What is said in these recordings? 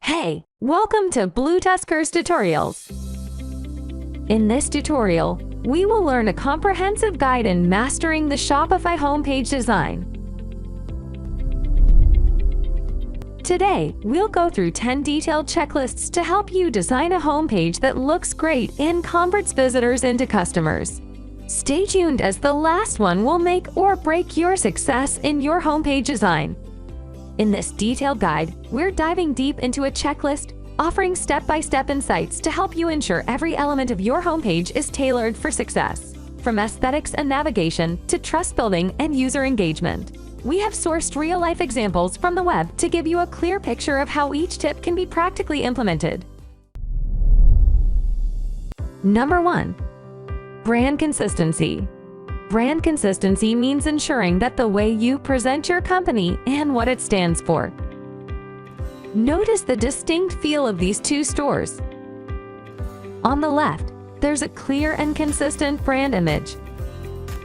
Hey, welcome to BlueTuskr's tutorials. In this tutorial, we will learn a comprehensive guide in mastering the Shopify homepage design. Today, we'll go through 10 detailed checklists to help you design a homepage that looks great and converts visitors into customers. Stay tuned, as the last one will make or break your success in your homepage design. In this detailed guide, we're diving deep into a checklist, offering step-by-step insights to help you ensure every element of your homepage is tailored for success. From aesthetics and navigation to trust building and user engagement, we have sourced real-life examples from the web to give you a clear picture of how each tip can be practically implemented. Number 1. Brand consistency. Brand consistency means ensuring that the way you present your company and what it stands for. Notice the distinct feel of these two stores. On the left, there's a clear and consistent brand image.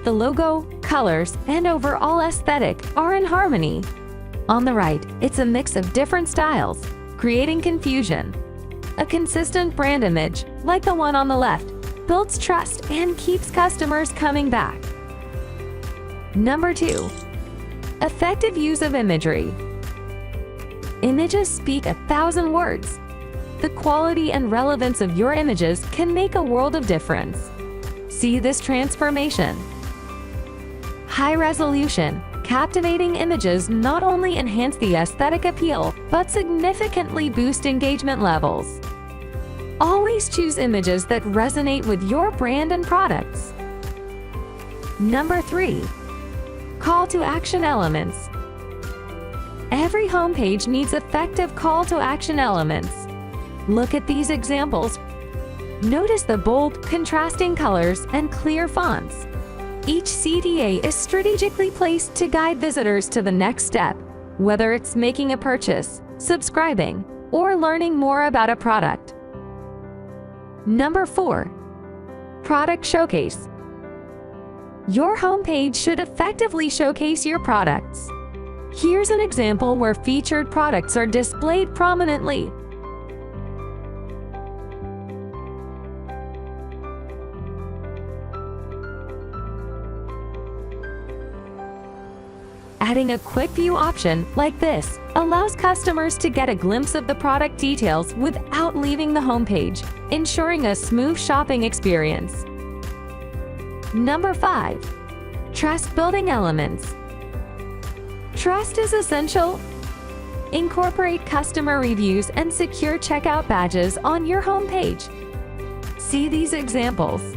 The logo, colors, and overall aesthetic are in harmony. On the right, it's a mix of different styles, creating confusion. A consistent brand image, like the one on the left, builds trust and keeps customers coming back. Number 2. Effective use of imagery. Images speak 1,000 words. The quality and relevance of your images can make a world of difference. See this transformation. High-resolution, captivating images not only enhance the aesthetic appeal, but significantly boost engagement levels. Always choose images that resonate with your brand and products. Number 3. Call to action elements. Every homepage needs effective call to action elements. Look at these examples. Notice the bold, contrasting colors and clear fonts. Each CTA is strategically placed to guide visitors to the next step, whether it's making a purchase, subscribing, or learning more about a product. Number 4. Product showcase. Your homepage should effectively showcase your products. Here's an example where featured products are displayed prominently. Adding a quick view option like this allows customers to get a glimpse of the product details without leaving the homepage, ensuring a smooth shopping experience. Number 5. Trust building elements. Trust is essential. Incorporate customer reviews and secure checkout badges on your homepage. See these examples.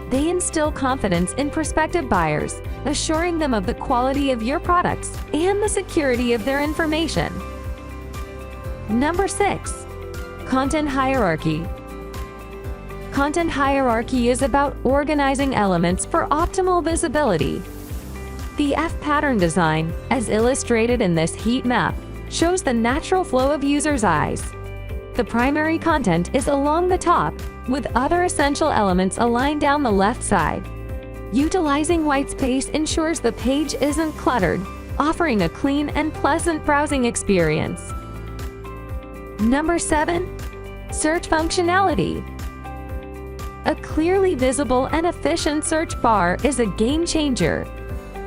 They instill confidence in prospective buyers, assuring them of the quality of your products and the security of their information. Number 6. Content hierarchy. Content hierarchy is about organizing elements for optimal visibility. The F-pattern design, as illustrated in this heat map, shows the natural flow of users' eyes. The primary content is along the top, with other essential elements aligned down the left side. Utilizing white space ensures the page isn't cluttered, offering a clean and pleasant browsing experience. Number 7. Search functionality. A clearly visible and efficient search bar is a game changer.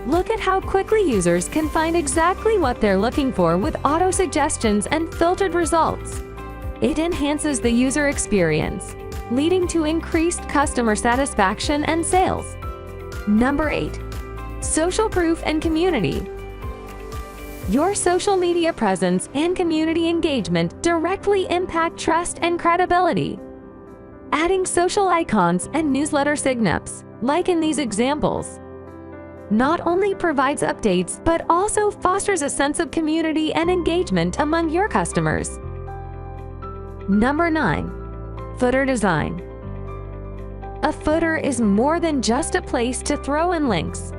Look at how quickly users can find exactly what they're looking for with auto-suggestions and filtered results. It enhances the user experience, leading to increased customer satisfaction and sales. Number 8. Social proof and community. Your social media presence and community engagement directly impact trust and credibility. Adding social icons and newsletter signups, like in these examples, not only provides updates but also fosters a sense of community and engagement among your customers. Number 9. Footer design. A footer is more than just a place to throw in links.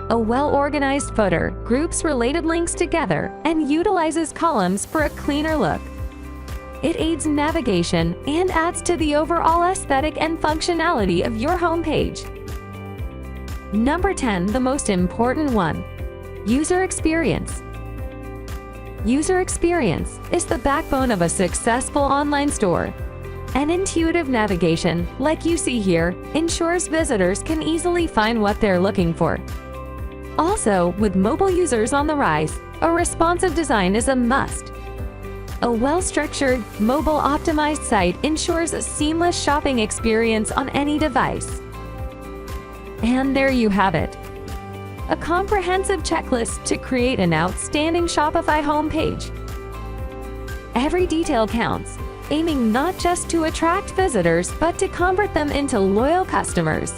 A well-organized footer groups related links together and utilizes columns for a cleaner look. It aids navigation and adds to the overall aesthetic and functionality of your homepage. Number 10, the most important one: user experience. User experience is the backbone of a successful online store. An intuitive navigation, like you see here, ensures visitors can easily find what they're looking for. Also, with mobile users on the rise, a responsive design is a must. A well-structured, mobile-optimized site ensures a seamless shopping experience on any device. And there you have it. A comprehensive checklist to create an outstanding Shopify homepage. Every detail counts, aiming not just to attract visitors, but to convert them into loyal customers.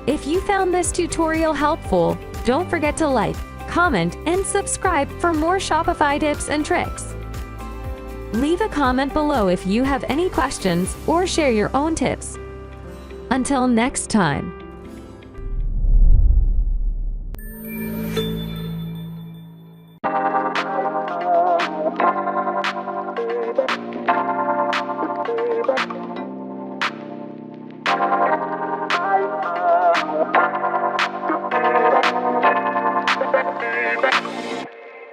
If you found this tutorial helpful, don't forget to like, comment, and subscribe for more Shopify tips and tricks. Leave a comment below if you have any questions or share your own tips. Until next time.